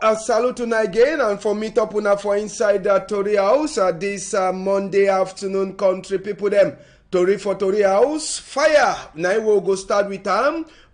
A salute una again and for meet up una for inside Tori House this Monday afternoon, country people them. Tori for Tori House, fire. Now we'll go start with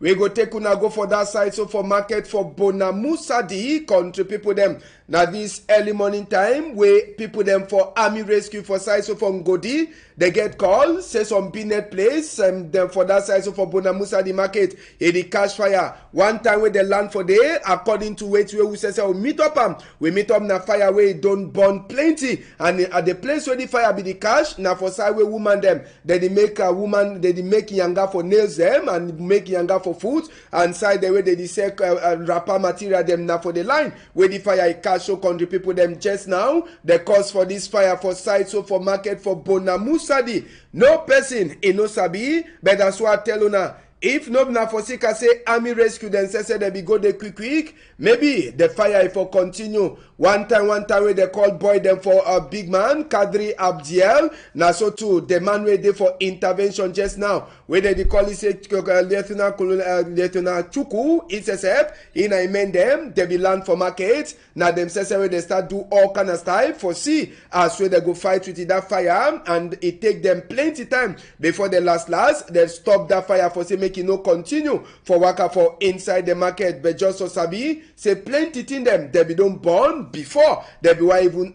we go take una go for that side, so for market for Bonamusadi, country people them. Now this early morning time, we people them for army rescue for side, so from Ngodi, they get call, say some peanut place, and then for that side, so for Bonamusadi market, the cash fire. One time where they land for there, according to where we say we meet up we meet up na fire where it don't burn plenty, and at the place where the fire be the cash, now for side where woman them, they make a woman, they make yanga for nails them, and make yanga for food, and side the way they sell wrapper material them now for the line where the fire cash. So country people them just now the cause for this fire for side, so for market for Bonamusadi, no person in no sabi, but that's what I tell you now. If no na for sika say army rescue, then say they be go the quick, maybe the fire if for continue. One time where they call boy them for a big man, Kadri Abdiel. Now so too, the man where they for intervention just now. Where they call it say Lieutenant Chuku, ISSF, in I mean them, they be land for market. Now them say where they start do all kind of stuff for see as where they go fight with that fire, and it take them plenty time before the last they stop that fire for say make it no continue for waka for inside the market. But just so sabi say plenty thing them they be don't burn before they be why even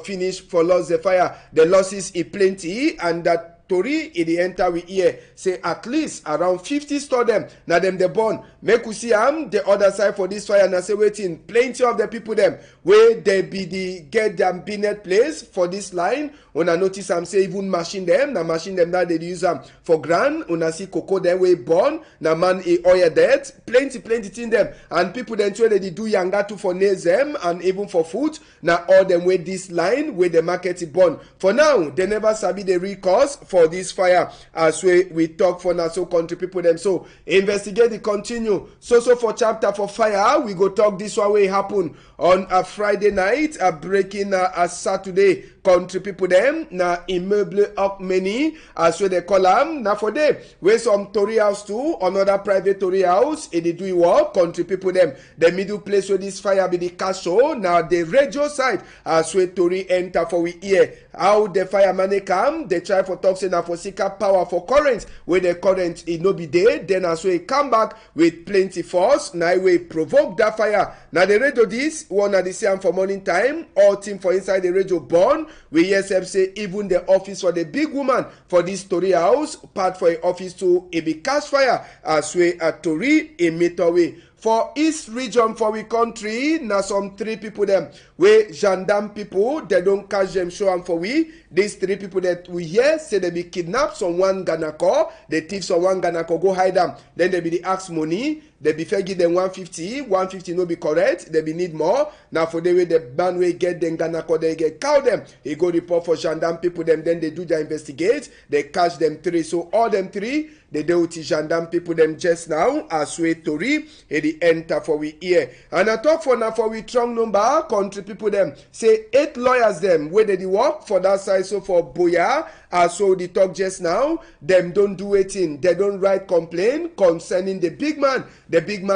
finish for loss the fire. The losses is plenty, and that Tori in the enter we hear say at least around 50 store them. Now them they burn. Make we see the other side for this fire. Now say waiting plenty of the people them where they be the get them peanut place for this line. When I notice say even machine them. Now machine them now they use them for grand. When I see cocoa them way burn. Now man oil that plenty thing them, and people then try they do yanga too for nails them and even for food. Now all them way this line where the market is burn. For now they never sabi the real cause for this fire as we talk for now. So country people them, so investigate the continue. So for chapter for fire we go talk this one way happen on a Friday night, a breaking a Saturday. Country people them na immeuble up many as we they call them. Now for them where some Tory house too, another private Tory house in the do work. Country people them the middle place where this fire be the castle. Now the radio side as we Tory enter for we hear how the fireman come. They try for talk say now for seeker power for current where the current it no be there. Then as we come back with plenty force, now we provoke that fire. Now the radio this one at the same for morning time, all team for inside the radio born. We hear say even the office for the big woman for this Tory house, part for a office to it be catch fire as we at Tory a meter away. For East region for we country, now some 3 people them where gendarme people they don't catch them show them for we. These 3 people that we hear say they be kidnapped someone Ghana call, they thief someone Ghana call go hide them. Then they be the ask money. They be fair give them 150 no be correct. They be need more. Now for the way the man way get them Ghana call they get cow them. He go report for gendarme people them. Then they do their investigate. They catch them 3. So all them 3 they do with gendarme people them just now as we Tori the enter for we ear. And I talk for now for we strong number country people them say 8 lawyers them where they work for that side. So for Boya as so the talk just now them don't do it in. They don't write complaint concerning the big man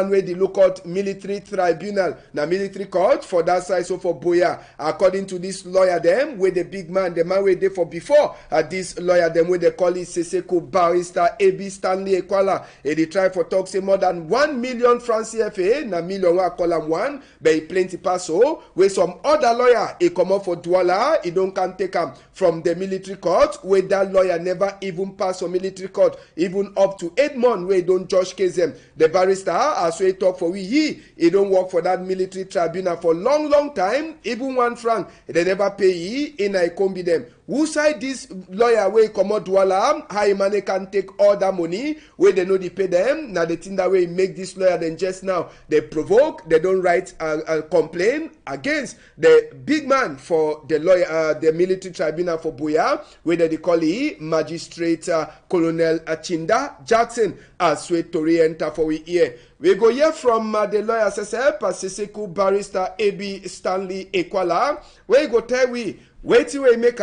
where they look out military tribunal now military court for that side. So for Boya according to this lawyer them where the big man the man where they for before this lawyer them where they call it Seseko barrister AB Stanley Equala, they try for talk say more than 1 million francs CFA, na million I call them one, but he plenty pass so where some other lawyer he come up for Douala, he don't can take him from the military court where that lawyer never even pass from military court, even up to 8 months where he don't judge case them. The barrister as we talk for we he don't work for that military tribunal for long time, even 1 franc they never pay in I come be them. Who side this lawyer way come out Douala, how money can take all that money where they know they pay them. Now the thing that way make this lawyer then just now they provoke, they don't write a complaint against the big man for the lawyer, the military tribunal for Boya, where they call it Magistrate Colonel Chinda Jackson as we Tory enter for we here. We go here from the lawyer SSF, Seseku barrister AB Stanley Equala, where you go tell we wait till we make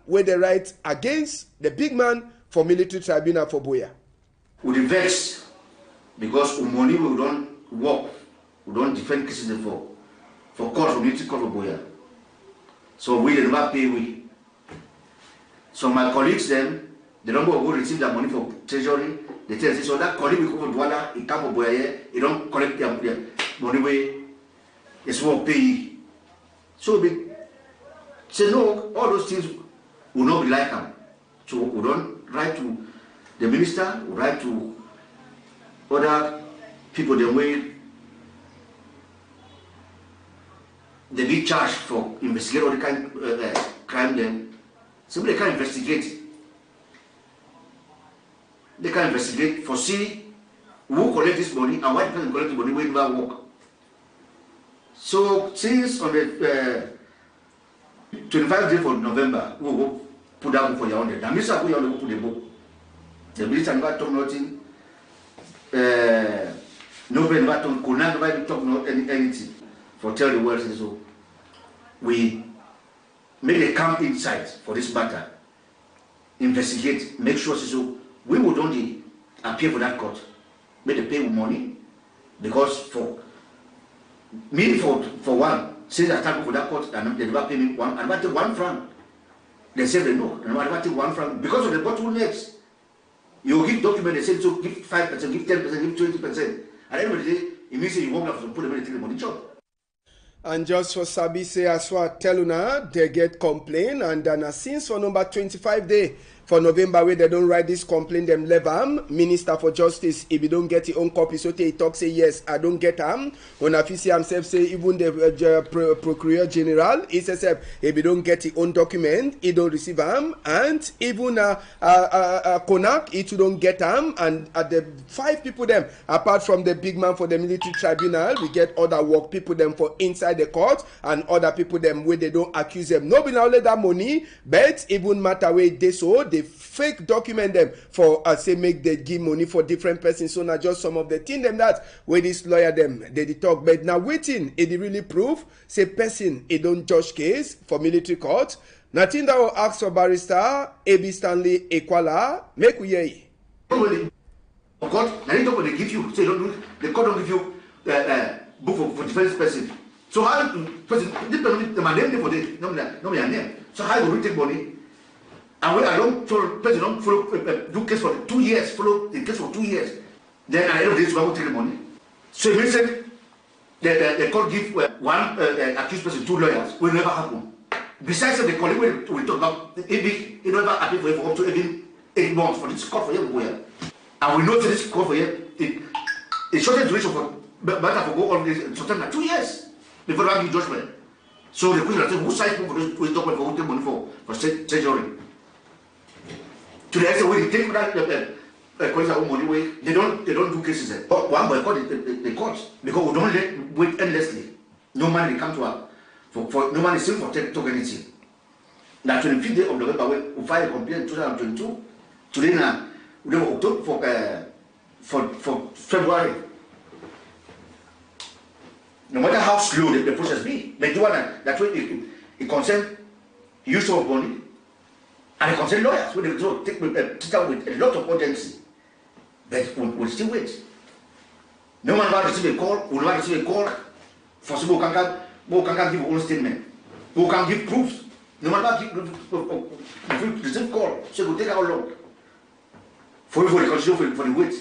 where they write against the big man for military tribunal for Boya. We vex because money we don't work, we don't defend cases for. for call for military call for Boya. So we did not pay we. So my colleagues then, the number of who receive their money for treasury, they tell us so that colleague will come for Douala, he come for Boya, he don't collect their money away, it's more pay. So we say no, all those things will not be like him. So we don't write to the minister, we write to other people the way they be charged for investigating all the kind crime then. Simply they can investigate. They can investigate for see who collect this money and why the person collect the money when never work. So since on the 25th day of November, we will put down for your own. The minister put down the book. The minister never talk nothing. Nobody never talk. Could not never talk no anything for tell the world. So we make a camp inside for this matter. Investigate, make sure so we would only appear for that court, make the pay with money, because for me for one, since I started for that court and they never pay me one, and about 1 franc. They say they know, and about 1 franc because of the bottlenecks. You give document, they say so give 5%, give 10%, give 20%. At the end of the day, it means you won't have to put them in the money job. And just for Sabi say as well, tell una they get complaint, and then since for number 25 day for November where they don't write this complaint, them level Minister for Justice if you don't get your own copy, so they talk say yes I don't get them. When Afisi himself say even the Procurator General he says if you don't get your own document he don't receive them, and even Konak he too don't get them, and at the 5 people them apart from the big man for the military tribunal we get other work people them for inside the court and other people them where they don't accuse them. No be now let that money, but even matter where they so they fake document them for say make they give money for different persons. So now just some of the thing them that where this lawyer them they talk, but now waiting it really prove say person it don't judge case for military court. Nothing that will ask for barrister A.B. Stanley Equala make we hear ye. Court, now they don't give you, so don't do, the court don't give you book for defense person. So how person the my name for the no my name. So how will we take money? And when I don't follow, person don't follow do case for 2 years, follow the case for 2 years. Then at the end of this, we will take the money. So it means that the court give one accused person 2 lawyers will never happen. Besides the colleague we talk about, it never happen for up to even 8 months for this court for you. And we know that this court for you, it's shortened duration for matter for go on this shortened 2 years before they give judgment. So the question is who sides for this document for who take money for treasury. To the extent when they take that money away, they don't do cases. But one boycott the court because we don't wait endlessly. No money come to us for no money still for talk anything. Now 25th day of November we file a complaint in 2022. Today now we have October for February. No matter how slow the process be, but that way it concerns use of money. And the concerned lawyers will take with a lot of urgency, but we'll still wait. No one will receive a call, will not receive a call. For some who can give own statement, who can give proofs. No one will receive call, so it will take how long? For the constitution for the wait.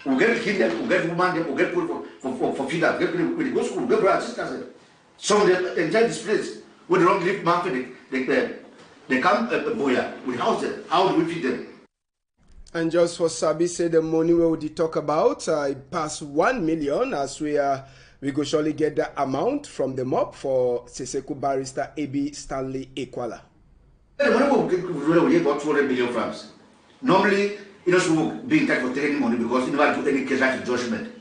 We'll get kidnapped, we'll get woman, we'll get put for feeder, get people with the go school, get brother sisters. Some of the entire displays where they don't leave man for they come Boya, we house them. How do we feed them? And just for Sabi say the money we would talk about, it passed 1 million as we go surely get the amount from the mob for Seseku barrister A.B. Stanley Equala. The money we get about 200 million francs. Normally, you know, be in touch for taking money because you never do any case right to judgment.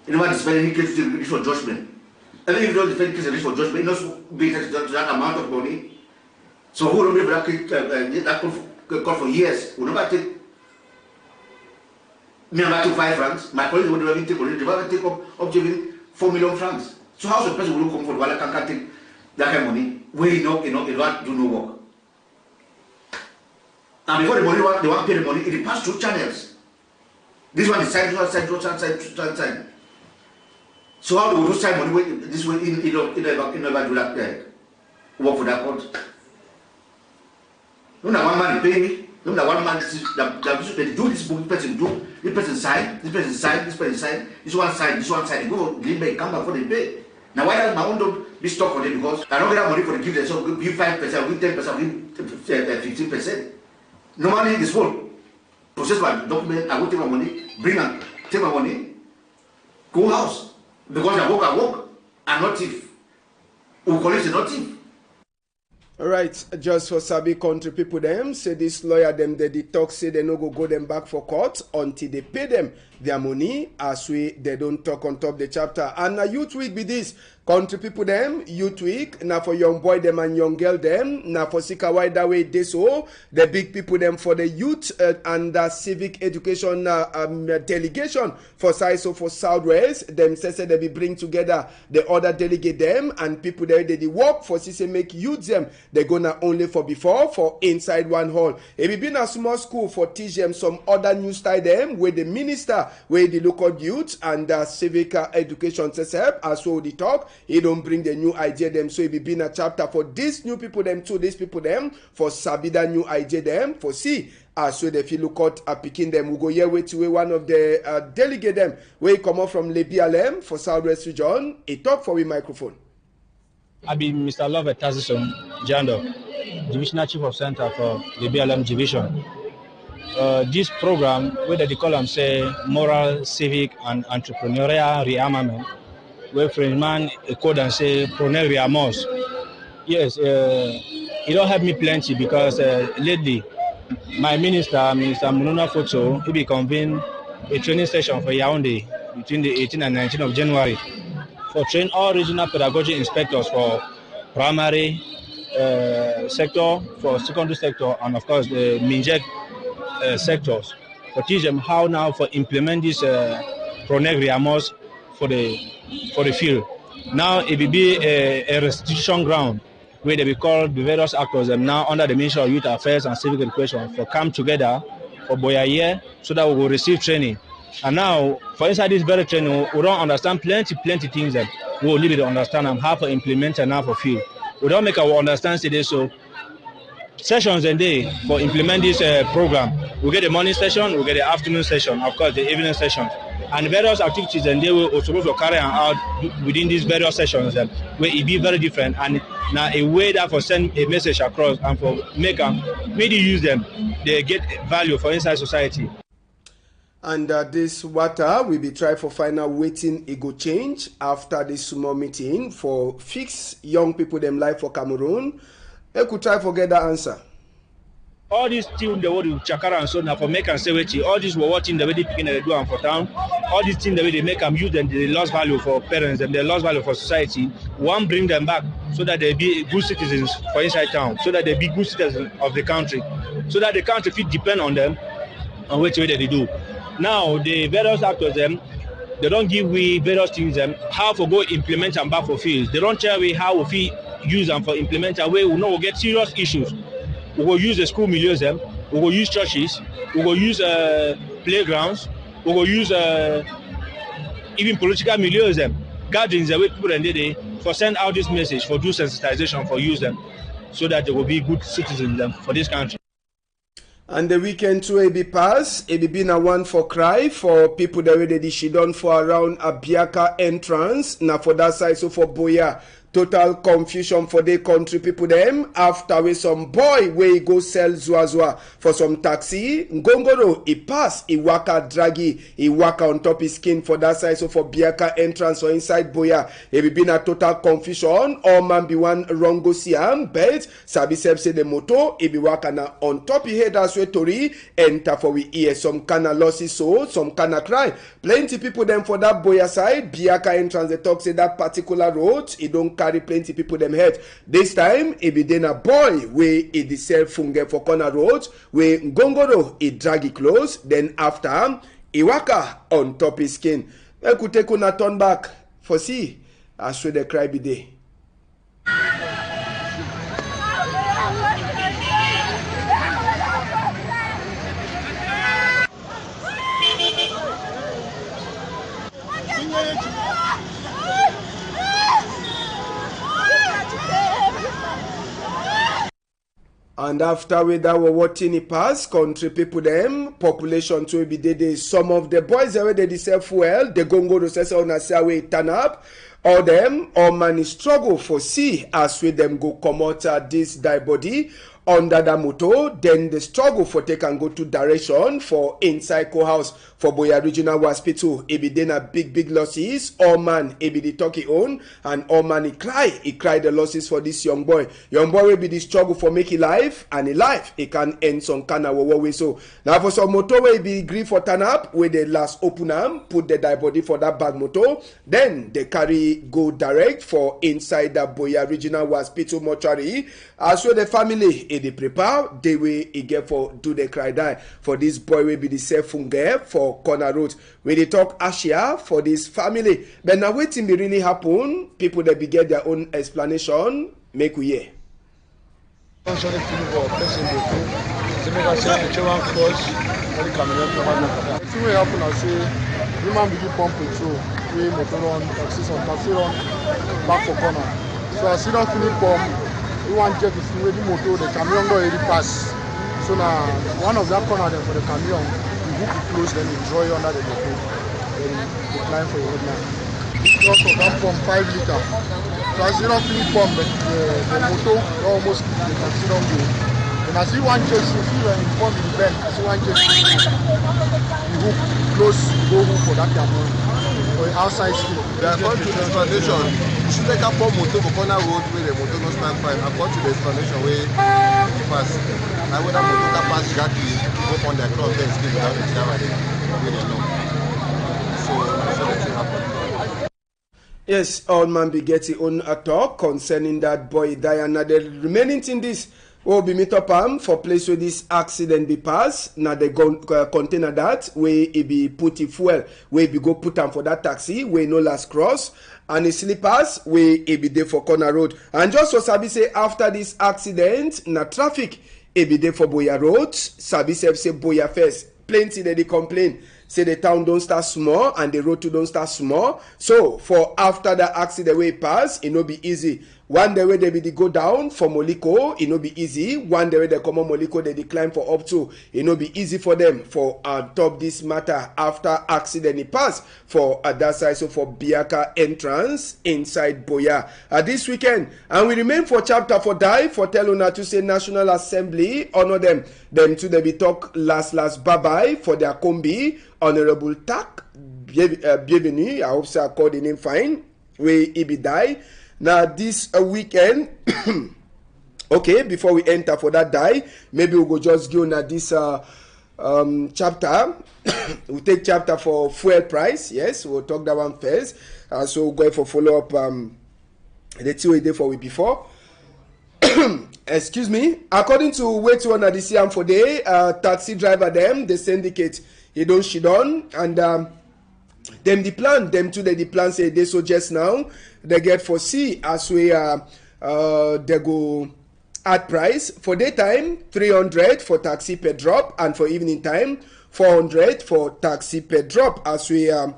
You never display any case to for judgment. And if you don't defend case for judgment, you know, be in touch to that amount of money. So who will that call for years? We never take me about 5 francs. My colleagues would never take money. They never take up to 4 million francs. So how the person will come for while I can't take that kind of money? We know it won't do no work. And before the money, they want to pay the money. It pass through channels. This one is side. So how do we lose time money this way in never do that work for that court? No, one man pay me. No, one man that do this book, person do, this person sign, this person sign, this person sign, this one sign, go leave come back for the pay. Now why does my own don't be stock for them? Because I don't get that money for the give them, so give 5%, give 10%, give 15%. Normally this whole process my document, I will take my money, take my money, go house. Because I work, I'm not thief. Who collect not thief. All right, just for Sabi country people them, say this lawyer them they talk say they no go them back for court until they pay them their money as they don't talk on top the chapter. And a youth week be this. Country people them, youth week, now for young boy them and young girl them, now for Sika Wider way they so, the big people them for the youth and civic education delegation for SISO for Southwest, them say they be bring together the other delegate them and people there they work for say make youth them, they gonna only for before for inside one hall. It be been a small school for teach them some other new style them where the minister, where the local youth and civic education says help as well the talk. He don't bring the new idea them, so it be been a chapter for these new people them too, these people them for Sabida new idea them for see so if you look at picking them, we go here with one of the delegate them where he come up from Le BLM for Southwest region. He talk for we microphone. I be Mr. Love Tazison Jando, Divisional Chief of Center for the BLM Division. This program, where they call them say moral, civic, and entrepreneurial rearmament, where Frenchman code and say preneur rearmos. Yes, it don't help me plenty because lately my Minister Mununa Foto, he be convened a training session for Yaoundé between the 18th and 19th of January for train all regional pedagogy inspectors for primary sector, for secondary sector, and of course the Minjek sectors, for teach them how now for implement this preneur rearmos for the field. Now it will be a restitution ground where they will call the various actors now under the Ministry of Youth Affairs and Civic Education for come together for boy a year so that we will receive training. And now for inside this very training we don't understand plenty things that we will need to understand and how to implement and how for field. We don't make our understand today so sessions a day for implement this program. We get the morning session, we get the afternoon session, of course the evening session. And various activities and they will supposed to carry out within these various sessions where it be very different and now a way that for send a message across and for make them maybe use them, they get value for inside society. And this water will be try for final waiting it go change after this small meeting for fix young people them life for Cameroon. They could try for get the answer. All these things the way they chakara and so now for make and say all these were watching the way they picking the do and for town. All these things the way they make them use them they lost value for parents and they lost value for society. One bring them back so that they be good citizens for inside town, so that they be good citizens of the country, so that the country fit depend on them and which way they do. Now the various actors they don't give we various things how to go implement and back for fields. They don't tell we how we use them for implement and way we know we'll get serious issues. We will use the school milieux, we will use churches, we will use playgrounds, we will use even political milieux, gatherings where people and they for send out this message, for do sensitization, for use them, so that they will be good citizens for this country. And the weekend too, it be pass. It be been a one for cry for people that already she done for around Abiaka entrance. Now for that side, so for Boya. Total confusion for the country people them after we some boy where he go sell Zua for some taxi. Ngongoro, he pass, he waka draggy, he waka on top his skin for that side. So for Biaka entrance or inside Boya, it be been a total confusion. All man be one wrong go see him, but Sabi Seb say the moto, he be waka na on top he head as way Tori enter for we hear some kind of losses so, some kind of cry. Plenty people them for that Boya side, Biaka entrance, they talk say that particular road, he don't carry plenty people them head. This time, it be then a boy where it the sell funge for corner roads, where Ngongoro it drag it close, then after he waka on top his skin. I could take on a turn back for see, I swear the cry be there. And after we that were watching it pass, country people them, population to be there. Some of the boys that they deserve well, they go to say on a say turn up. All them, all man struggle for see as we them go come out this die body under the motor, then the struggle for take and go to direction for inside courthouse for Boya Regional Hospital. It be then a big losses. All man, it be the talkie own, and all man he cry the losses for this young boy. Young boy will be the struggle for making life, and in life it can end some kind of way. So now for some motor will be agree for turn up with the last open arm, put the die body for that bad motor, then they carry go direct for inside the Boya Regional Hospital mortuary. As well the family they prepare, they will get for do the cry die for this boy will be the safe funge for corner road. When they talk Asia for this family, but now waiting be really happen. People that be get their own explanation. Make we hear. The thing will happen as say woman begin pump petrol, we motor run, taxi run back for corner. So I see that finish pump. We want to check if you ready motor, the camion go already pass. So now one of that corner then for the camion, you hook it close, then you draw it under the motor, then you climb for your headline. Just of that pump 5 liter. So as you don't finish pump, the motor almost the taxi don't go. And I see one check, you see when you pump in the bend, I see one check, you hook close, you go hook for that camion. For outside still. They are going to the explanation. You should take a pump motor for corner road where the motor no stand fine. I've got to the explanation where pass. I would have motor that pass Jackie, go on the cross, then skip without the shower. Where they know. So that will happen. Yes, all man be getting on a talk concerning that boy Diana. The remaining thing this will be meet up for place where this accident be passed. Now they go container that where it be put in fuel, where it be go put on for that taxi, where no last cross, and the slippers where it be there for corner road. And just so Sabi say after this accident, na traffic it be there for Boya Road. Sabi say Boya first. Plenty they complain. Say the town don't start small and the road too don't start small. So for after the accident way pass, it no be easy. One day where they be go down for Moliko, it no be easy. One day where they come on Moliko, they decline for up to. It no be easy for them for top this matter after accident it pass for that side. So for Biaka entrance inside Boya this weekend. And we remain for chapter for die for tell una to say National Assembly honor them. Them too they be talk last bye bye for their combi. Honorable Tak, bienvenue. I hope so I call the name fine. We be die. Now this weekend, okay, before we enter for that die, maybe we'll go just go on this chapter. We'll take chapter for fuel price. Yes, we'll talk that one first. So we'll go for follow up the 2 day for week before. Excuse me. According to wait to on the CM for day, taxi driver them, the syndicate, he don't she done and them the plan, them too the plan say they so just now they get for C as we they go at price for daytime 300 for taxi per drop and for evening time 400 for taxi per drop as we to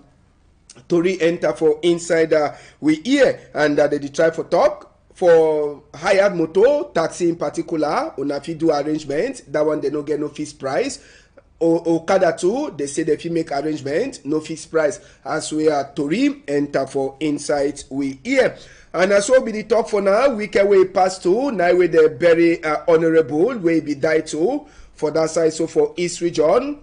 re-enter for inside we here and they try for talk. For hired motor, taxi in particular, on a fee do arrangement, that one they no get no fixed price. Okada too, they say if you make arrangement, no fixed price. As we are to enter for insight we here. And as well be the talk for now, we can way pass to, now with the very honorable, way be die to, for that side, so for East Region.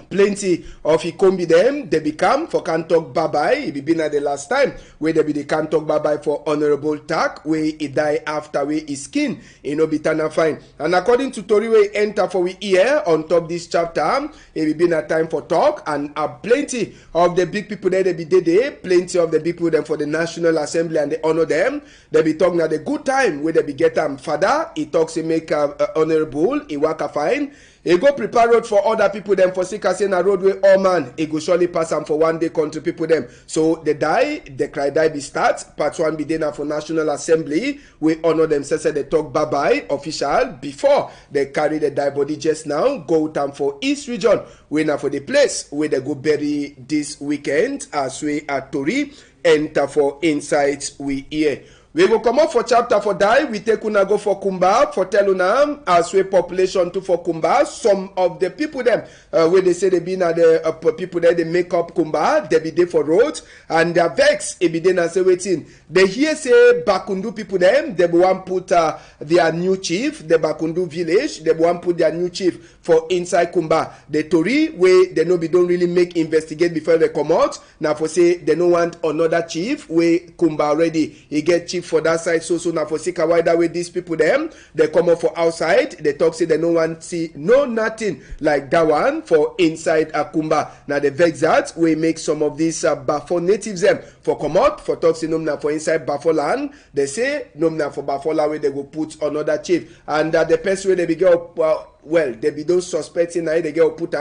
Plenty of Ikombi them, they become for can talk bye-bye. It be been at the last time where they be they can talk bye-bye for honorable Tak, where he die after where his skin, you know, be tana fine. And according to Tori, we enter for we here on top this chapter, it be been a time for talk and plenty of the big people there, they be there, plenty of the big people them for the National Assembly and they honor them. They be talking at the good time where they be get father, he talks he make honorable, he work a fine. He go prepare road for other people them for sick as in a roadway all man. He go surely pass them for one day country people them. So the die, the cry die be start. Part 1 be dinner for National Assembly. We honor them say they talk bye bye official before they carry the die body just now. Go time for East Region. We now for the place where they go bury this weekend as we are Tori enter for insights we here. We go come up for chapter for die. We take una go for Kumba for tell una as we population to for Kumba. Some of the people them where they say they be na the people there they make up Kumba. They be there for road and they vex. It be there and say waiting. They hear say Bakundu people them they want put their new chief the Bakundu village. They want put their new chief for inside Kumba. The Tory where they know we don't really make investigate before they come out. Now for say they don't want another chief where Kumba already he get chief for that side so now for see why that way these people them they come up for outside they talk say they no want see no nothing like that one for inside Akumba. Now the vex that we make some of these Bafo natives them for come out for talk say no na for inside Bafo land they say no na for Bafo land where they go put another chief and the person where they be go well they be those suspecting now they get put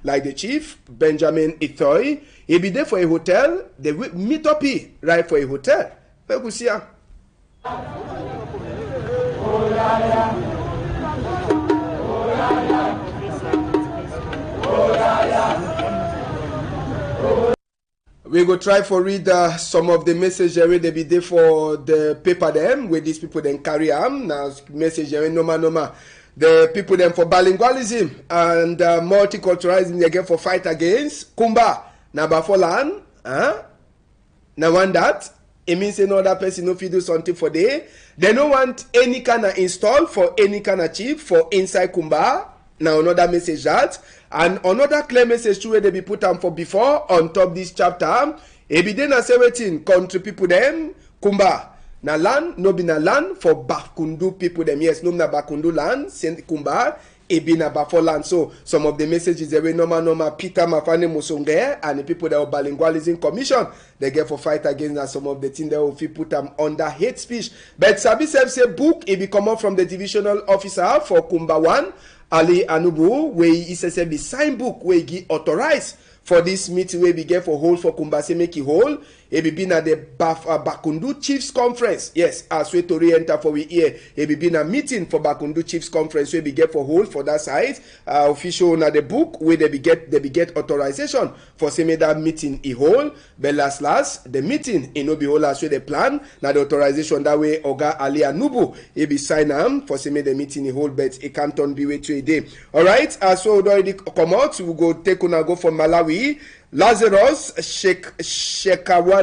like the chief Benjamin Ithoi he be there for a hotel they will meet up here right for a hotel. We see we go try for read some of the message where they be there for the paper them where these people then carry now message normal the people them for bilingualism and multiculturalism they get for fight against Kumba na Bafolan now one that it means another person no fit do something for they don't want any kind of install for any kind of chief for inside Kumba. Now another message that and another clear message too where they be put on for before on top this chapter. It be then a 17 country people them Kumba. Na land no be na land for Bakundu people them. Yes, no na Bakundu land, Saint Kumba. It be na Bafo land. So some of the messages they were normal Peter Mafane Musonge and the people that are bilingualism commission they get for fight against that some of the things that will put them under hate speech. But Sabi say book it be come up from the divisional officer for Kumba 1 Ali Anubu where he says be sign book where he authorized for this meeting where we get for hold for Kumbase make it whole. It be been at the Bakundu Chiefs Conference. Yes, as we to re-enter for we here. It be been a meeting for Bakundu Chiefs Conference where we get for hold for that side. Official na the book where they be get authorization for say make that meeting a whole. But last the meeting in no be whole as we the plan. Now the authorization that way Oga Ali Anubu it be sign for say make the meeting a whole but it can't turn be wait to a day. Alright, as we already come out, we go take on go for Malawi. Lazarus Shekawara,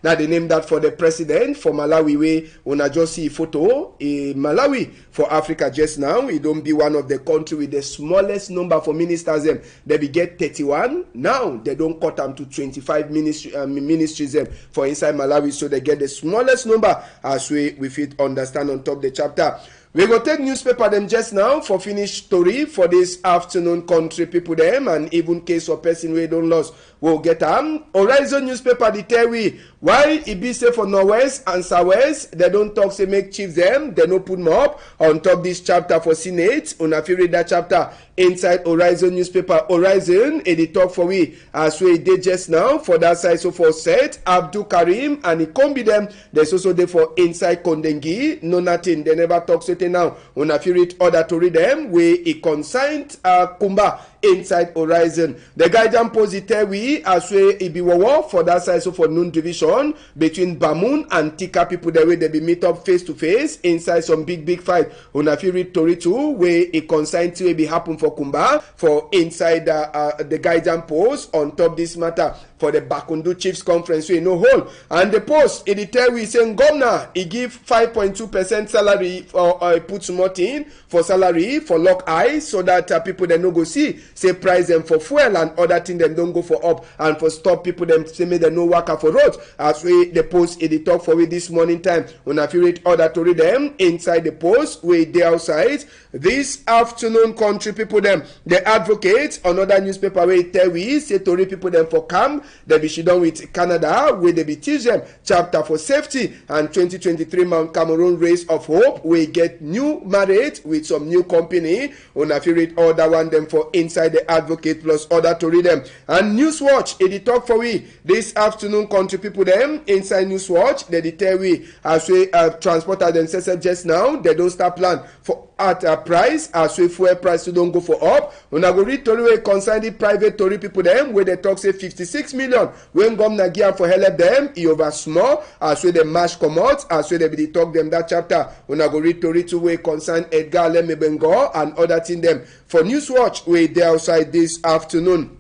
now they name that for the president for Malawi way una just see photo Malawi for Africa just now it don't be one of the country with the smallest number for ministers them they be get 31 now they don't cut them to 25 ministries them for inside Malawi so they get the smallest number as we fit understand on top the chapter. We go take newspaper them just now for finish story for this afternoon country people them and even case of person we don't lost we'll get Horizon newspaper they tell we why it be say for Northwest and Southwest they don't talk say make chiefs them they no put them up on top this chapter for Senate una fit read that chapter inside Horizon newspaper. Horizon they talk for we as we did just now for that side so for set Abdul Karim and it can be them there's also there for inside Kondengi no nothing they never talk certain now una fit read order to read them where it consigned Kumba inside Horizon. The guidance positive we as we it be war for that side so for noon division between Bamun and Tika people the way they be meet up face to face inside some big fight. Una fit read Tori too where it consigned to be happen for Kumba for inside the guidance post on top this matter for the Bakundu Chiefs Conference we no hold and the post it tell we saying governor he give 5.2% salary for put small thing for salary for lock eyes so that people they no go see say price them for fuel and other thing them don't go for up and for stop people them say make them no work for road as we the post it talk for we this morning time when I feel it order to read them inside the post we they outside this afternoon country people them the advocate another newspaper where tell we say to read people them for camp they be done with Canada where they be teach them chapter for safety and 2023 Mount Cameroon race of hope we get new marriage with some new company on I feel read all that one them for inside the advocate plus order to read them and Newswatch it talk for we this afternoon country people them inside Newswatch they tell we as we transporter themselves just now they don't start plan for at a price as we fuel price to don't go for up. Una go read tori wey concern the private tori people them where they talk say 56 million when governor give am for help them e over small as we the mash comot as we they be talk them that chapter. Una go read tori to wey concern Edgar Lemebengo and other thing them for Newswatch wey dey outside this afternoon.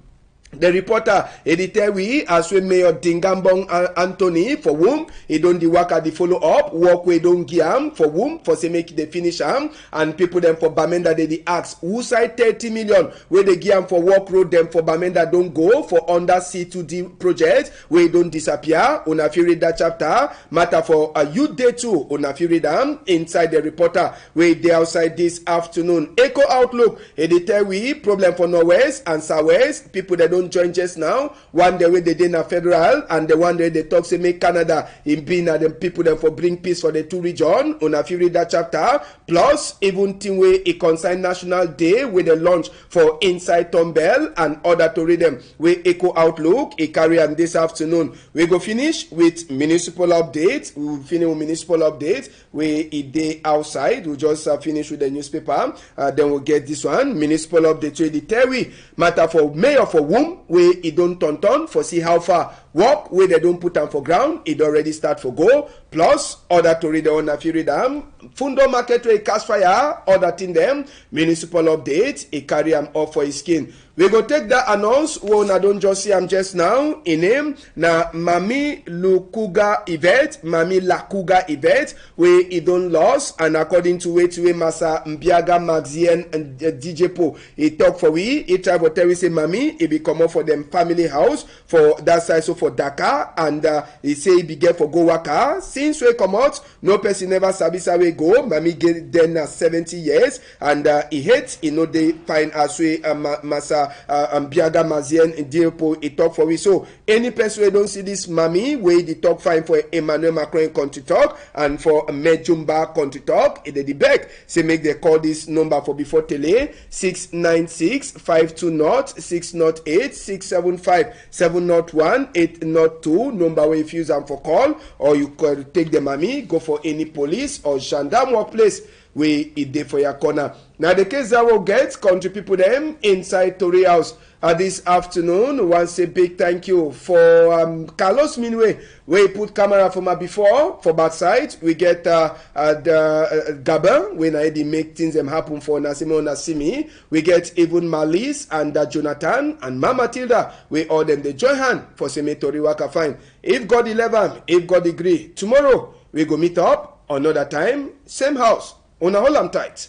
The reporter editor we as we Mayor Dingambong Anthony for whom he don't the work at the follow up work we don't give him for whom for say make the finish him and people them for Bamenda they the ask who side 30 million where they give him for work road them for Bamenda don't go for under C2D project where don't disappear. Una fi read that chapter matter for a youth day too. Una fi read them inside the reporter where they outside this afternoon. Echo Outlook editor we problem for Northwest and Southwest people that don't join just now. One day where they did na federal and the one day they talk say make Canada in being them people them for bring peace for the two region. Una fi read that chapter plus even thing where it concern National Day with the launch for Inside Tombell and other to read them where Echo Outlook it carry on this afternoon. We go finish with municipal updates. We will finish with municipal updates where it day outside. We just finish with the newspaper. Then we'll get this one municipal update where the Terry matter for mayor for whom where it don't turn for see how far work where they don't put them for ground it already start for go plus other to read on a few read them Fundo market where cast fire other thing them municipal update it carry them off for his skin. We go take that announce when I don't just see I'm just now in name na Mami Lukuga event Mami Lakuga event where it don't lost and according to way Masa Mbiaga Maxien and DJ Po he talk for we he try to tell we say Mami he be come up for them family house for that side so for Dakar and he say he be get for go waka since we come out no person never sabi we go Mami get then 70 years and he hates he know they find as we Masa Biaga Mazien Diopo he talk for we so any person we don't see this Mami where the talk fine for Emmanuel Macron country talk and for Mejumba country talk it the back say make they call this number for before tele 696-520 608 675 701 802 number where if you use them for call or you could take the Mami go for any police or gendarme workplace where it dey for your corner. Now the case that will get country people them inside Tory House this afternoon. Want say big thank you for Carlos Minwe where he put camera for my before for backside. We get the Gabon when I make things them happen for Nasimo Nasimi. We get even Malice and Jonathan and Mama Tilda. We all them they join hand for Seme Tory Waka fine. If God 11, if God agree, tomorrow we go meet up another time, same house. Una hold am tight.